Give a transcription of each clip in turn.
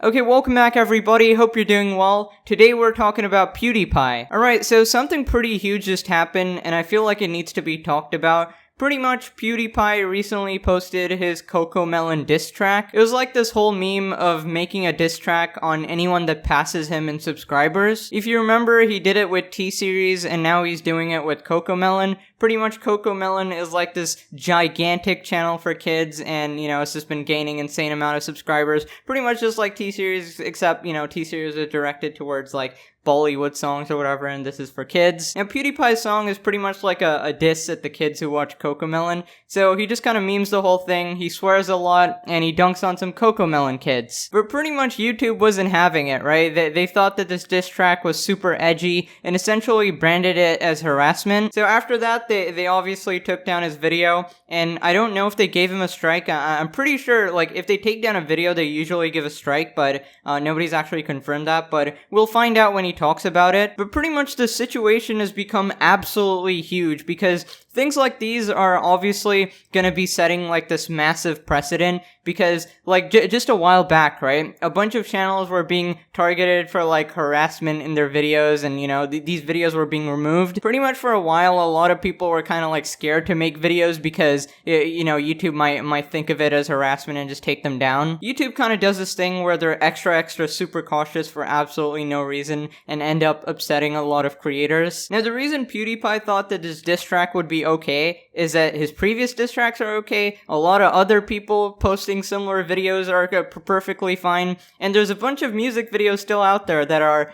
Okay, welcome back everybody, hope you're doing well. Today we're talking about PewDiePie. Alright, so something pretty huge just happened, and I feel like it needs to be talked about. Pretty much, PewDiePie recently posted his Cocomelon diss track. It was like this whole meme of making a diss track on anyone that passes him in subscribers. If you remember, he did it with T-Series, and now he's doing it with Cocomelon. Pretty much, Cocomelon is like this gigantic channel for kids, and, it's just been gaining insane amount of subscribers. Pretty much just like T-Series, except, T-Series is directed towards, Bollywood songs or whatever, and this is for kids. Now, PewDiePie's song is pretty much like a diss at the kids who watch Cocomelon, so he just kind of memes the whole thing, he swears a lot, and he dunks on some Cocomelon kids. But pretty much YouTube wasn't having it, right? They thought that this diss track was super edgy, and essentially branded it as harassment. So after that, they obviously took down his video, and I don't know if they gave him a strike. I'm pretty sure, if they take down a video, they usually give a strike, but nobody's actually confirmed that, but we'll find out when he talks about it. But pretty much the situation has become absolutely huge because things like these are obviously gonna be setting this massive precedent because just a while back, right, a bunch of channels were being targeted for harassment in their videos, and these videos were being removed. Pretty much for a while, a lot of people were kind of scared to make videos because YouTube might think of it as harassment and just take them down. YouTube kind of does this thing where they're extra super cautious for absolutely no reason and end up upsetting a lot of creators. Now, the reason PewDiePie thought that this diss track would be okay is that his previous diss tracks are okay, a lot of other people posting similar videos are perfectly fine, and there's a bunch of music videos still out there that are,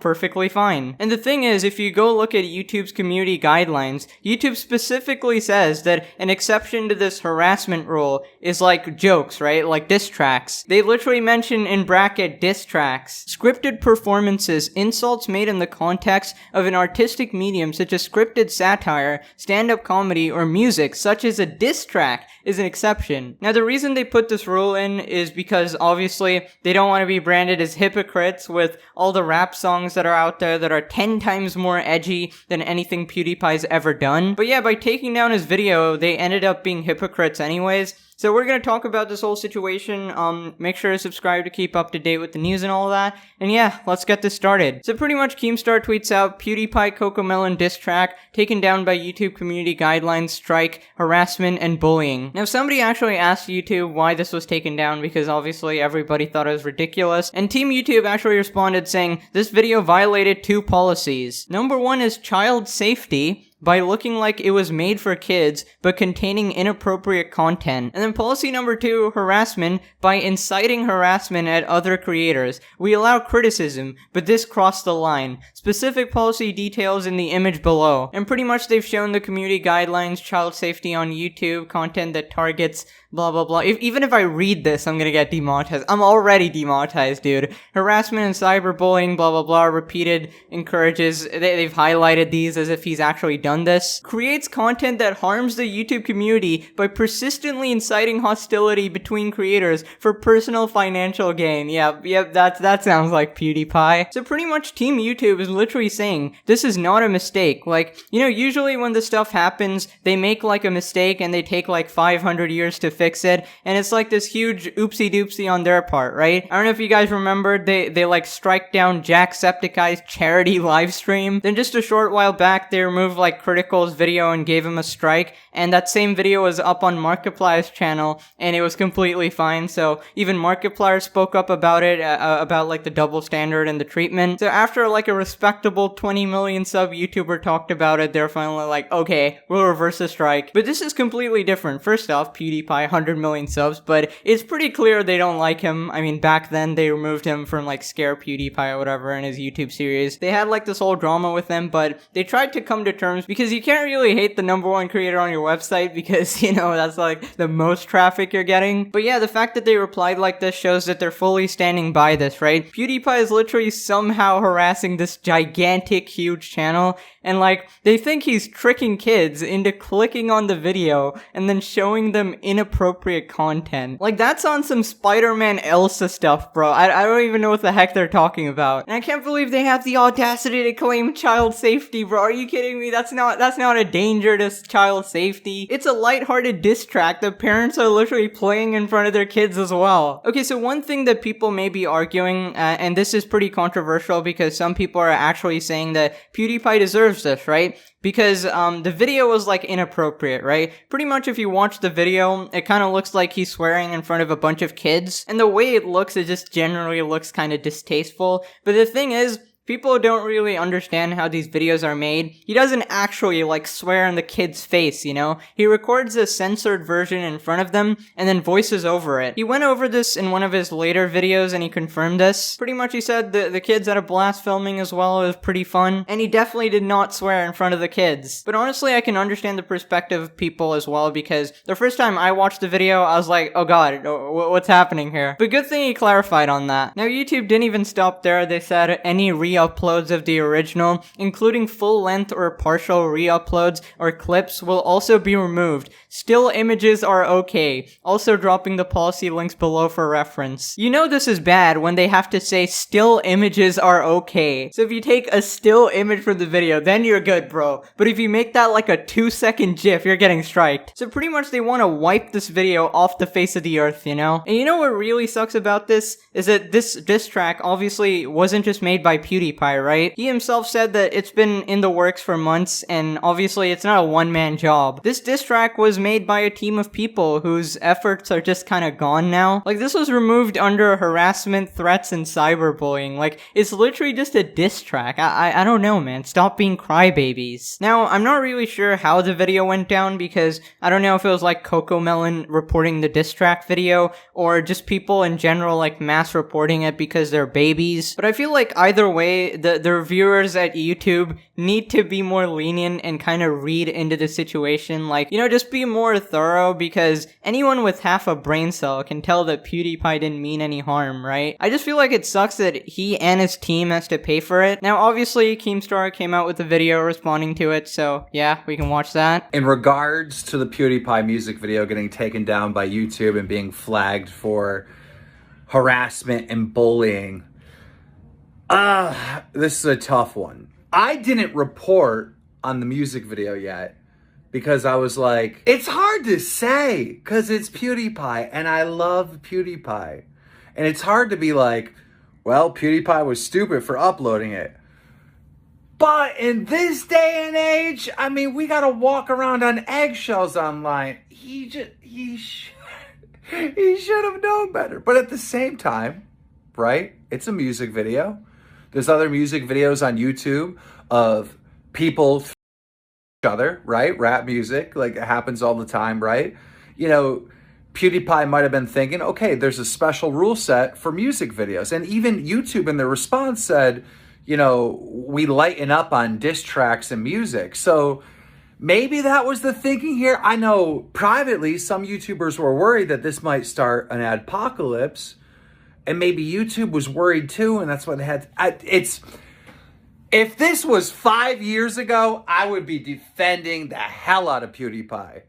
perfectly fine. And the thing is, if you go look at YouTube's community guidelines, YouTube specifically says that an exception to this harassment rule is jokes, right? Diss tracks. They literally mention in bracket diss tracks. Scripted performances, insults made in the context of an artistic medium such as scripted satire, stand-up comedy, or music such as a diss track is an exception. Now, the reason they put this rule in is because obviously they don't want to be branded as hypocrites with all the rap songs that are out there that are 10 times more edgy than anything PewDiePie's ever done. But yeah, by taking down his video, they ended up being hypocrites anyways. So we're going to talk about this whole situation. Make sure to subscribe to keep up to date with the news and all that. And yeah, let's get this started. So pretty much Keemstar tweets out, PewDiePie Cocomelon diss track taken down by YouTube community guidelines, strike, harassment, and bullying. Now, somebody actually asked YouTube why this was taken down because obviously everybody thought it was ridiculous. And Team YouTube actually responded saying, this video violated 2 policies. Number 1 is child safety, by looking like it was made for kids, but containing inappropriate content. And then policy number 2, harassment, by inciting harassment at other creators. We allow criticism, but this crossed the line. Specific policy details in the image below. And pretty much they've shown the community guidelines, child safety on YouTube, content that targets blah blah blah. Even if I read this, I'm gonna get demonetized. I'm already demonetized, dude. Harassment and cyberbullying, blah blah blah, repeated encourages, they've highlighted these as if he's actually done this. Creates content that harms the YouTube community by persistently inciting hostility between creators for personal financial gain. Yep, that sounds like PewDiePie. So pretty much Team YouTube is literally saying, this is not a mistake. Usually when this stuff happens, they make a mistake and they take 500 years to fix it, and it's this huge oopsie doopsie on their part, right? I don't know if you guys remember, they strike down Jacksepticeye's charity live stream. Then just a short while back, they removed Critical's video and gave him a strike, and that same video was up on Markiplier's channel, and it was completely fine. So even Markiplier spoke up about it, about the double standard and the treatment. So after a respectable 20 million sub YouTuber talked about it, they're finally okay, we'll reverse the strike. But this is completely different. First off, PewDiePie 100 million subs, but it's pretty clear they don't like him. I mean, back then they removed him from Scare PewDiePie or whatever in his YouTube series. They had this whole drama with him, but they tried to come to terms because you can't really hate the #1 creator on your website because, that's the most traffic you're getting. But yeah, the fact that they replied like this shows that they're fully standing by this, right? PewDiePie is literally somehow harassing this gigantic, huge channel, and they think he's tricking kids into clicking on the video and then showing them inappropriate content. That's on some Spider-Man Elsa stuff, bro. I don't even know what the heck they're talking about. And I can't believe they have the audacity to claim child safety, bro. Are you kidding me? That's that's not a danger to child safety. It's a lighthearted diss track that parents are literally playing in front of their kids as well. Okay, so one thing that people may be arguing, and this is pretty controversial because some people are actually saying that PewDiePie deserves this, right? Because the video was like inappropriate, right? Pretty much if you watch the video, it kind of looks like he's swearing in front of a bunch of kids, and the way it looks, it just generally looks kind of distasteful. But the thing is, people don't really understand how these videos are made. He doesn't actually, like, swear in the kid's face, you know? He records a censored version in front of them, and then voices over it. He went over this in one of his later videos, and he confirmed this. Pretty much he said the kids had a blast filming as well. It was pretty fun. And he definitely did not swear in front of the kids. But honestly, I can understand the perspective of people as well, because the first time I watched the video, I was like, oh god, what's happening here? But good thing he clarified on that. Now, YouTube didn't even stop there. They said any re-uploads of the original, including full-length or partial re-uploads or clips, will also be removed. Still images are okay. Also dropping the policy links below for reference. You know this is bad when they have to say still images are okay. So if you take a still image from the video, then you're good, bro. But if you make that like a 2-second GIF, you're getting striked. So pretty much they want to wipe this video off the face of the earth, you know? And you know what really sucks about this? Is that this diss track obviously wasn't just made by PewDiePie, right? He himself said that it's been in the works for months, and obviously it's not a one-man job. This diss track was made by a team of people whose efforts are just kind of gone now. Like, this was removed under harassment, threats, and cyberbullying. Like, it's literally just a diss track. I don't know, man. Stop being crybabies. Now, I'm not really sure how the video went down, because I don't know if it was like Cocomelon reporting the diss track video, or just people in general like mass reporting it because they're babies. But I feel like either way, the reviewers at YouTube need to be more lenient and kind of read into the situation. Like, you know, just be more thorough, because anyone with half a brain cell can tell that PewDiePie didn't mean any harm, right? I just feel like it sucks that he and his team has to pay for it. Now, obviously, Keemstar came out with a video responding to it, so yeah, we can watch that. In regards to the PewDiePie music video getting taken down by YouTube and being flagged for harassment and bullying, this is a tough one. I didn't report on the music video yet because I was like, it's hard to say because it's PewDiePie and I love PewDiePie. And it's hard to be like, well, PewDiePie was stupid for uploading it. But in this day and age, I mean, we gotta walk around on eggshells online. He should have known better. But at the same time, right? It's a music video. There's other music videos on YouTube of people each other, right? Rap music, like it happens all the time, right? You know, PewDiePie might have been thinking, okay, there's a special rule set for music videos. And even YouTube in their response said, you know, we lighten up on diss tracks and music. So maybe that was the thinking here. I know privately some YouTubers were worried that this might start an adpocalypse. And maybe YouTube was worried too, and that's why they had... If this was 5 years ago, I would be defending the hell out of PewDiePie.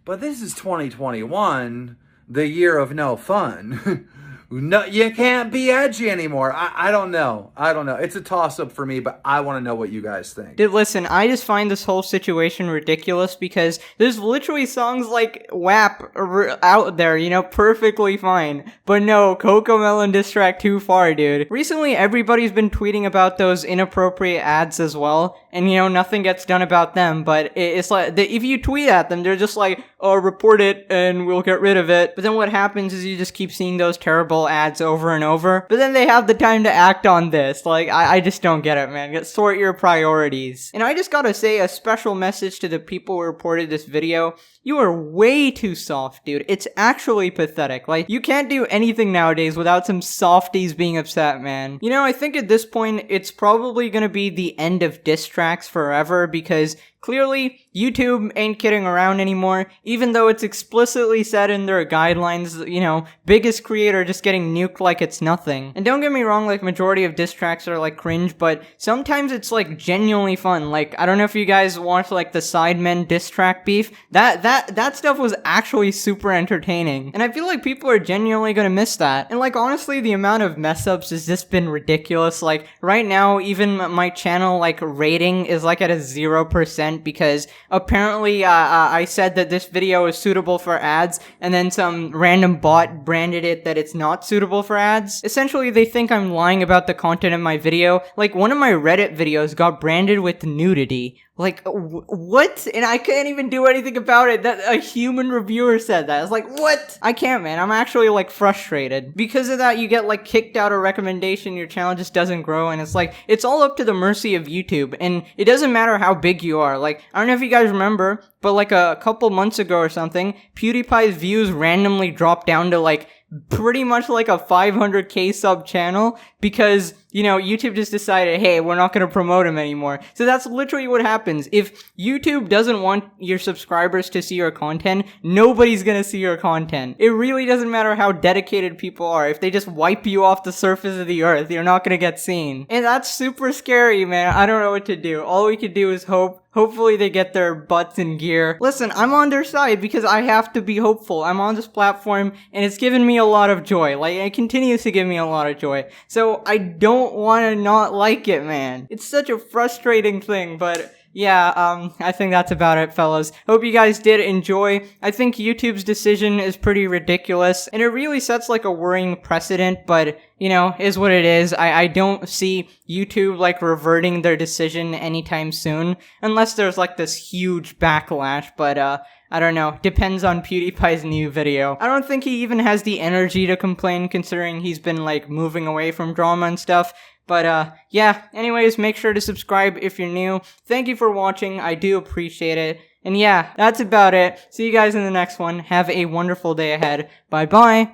But this is 2021, the year of no fun. No, you can't be edgy anymore. I don't know. It's a toss-up for me, but I want to know what you guys think. Dude, listen, I just find this whole situation ridiculous because there's literally songs like WAP out there, you know, perfectly fine. But no, Cocomelon diss track too far, dude. Recently, everybody's been tweeting about those inappropriate ads as well, and you know, nothing gets done about them, but it's like, if you tweet at them, they're just like, oh, report it and we'll get rid of it. But then what happens is you just keep seeing those terrible ads over and over, but then they have the time to act on this. Like, I just don't get it, man. Sort your priorities. And I just gotta say a special message to the people who reported this video. You are way too soft, dude. It's actually pathetic. Like, you can't do anything nowadays without some softies being upset, man. You know, I think at this point, it's probably gonna be the end of diss tracks forever, because clearly, YouTube ain't kidding around anymore, even though it's explicitly said in their guidelines, you know, biggest creator just getting nuked like it's nothing. And don't get me wrong, like, majority of diss tracks are, like, cringe, but sometimes it's, like, genuinely fun. Like, I don't know if you guys watched, like, the Sidemen diss track beef. That stuff was actually super entertaining. And I feel like people are genuinely gonna miss that. And, like, honestly, the amount of mess-ups has just been ridiculous. Like, right now, even my channel, like, rating is, like, at a 0%. content because apparently I said that this video is suitable for ads, and then some random bot branded it that it's not suitable for ads. Essentially, they think I'm lying about the content of my video. Like, one of my Reddit videos got branded with nudity. Like, what? And I can't even do anything about it. That a human reviewer said that. I was like, what? I can't, man. I'm actually, like, frustrated. Because of that, you get, like, kicked out of recommendation, your channel just doesn't grow, and it's like, it's all up to the mercy of YouTube, and it doesn't matter how big you are. Like, I don't know if you guys remember, but like a couple months ago or something, PewDiePie's views randomly dropped down to, like, pretty much like a 500k sub channel because, you know, YouTube just decided, hey, we're not going to promote him anymore. So that's literally what happens. If YouTube doesn't want your subscribers to see your content, nobody's going to see your content. It really doesn't matter how dedicated people are. If they just wipe you off the surface of the earth, you're not going to get seen. And that's super scary, man. I don't know what to do. All we can do is hope. Hopefully they get their butts in gear. Listen, I'm on their side because I have to be hopeful. I'm on this platform and it's given me a lot of joy. Like, it continues to give me a lot of joy. So I don't want to not like it, man. It's such a frustrating thing, but yeah, I think that's about it, fellas. Hope you guys did enjoy. I think YouTube's decision is pretty ridiculous, and it really sets like a worrying precedent, but, you know, is what it is. I don't see YouTube, like, reverting their decision anytime soon, unless there's, like, this huge backlash, but, I don't know. Depends on PewDiePie's new video. I don't think he even has the energy to complain, considering he's been, like, moving away from drama and stuff. But, yeah, anyways, make sure to subscribe if you're new. Thank you for watching. I do appreciate it. And yeah, that's about it. See you guys in the next one. Have a wonderful day ahead. Bye-bye.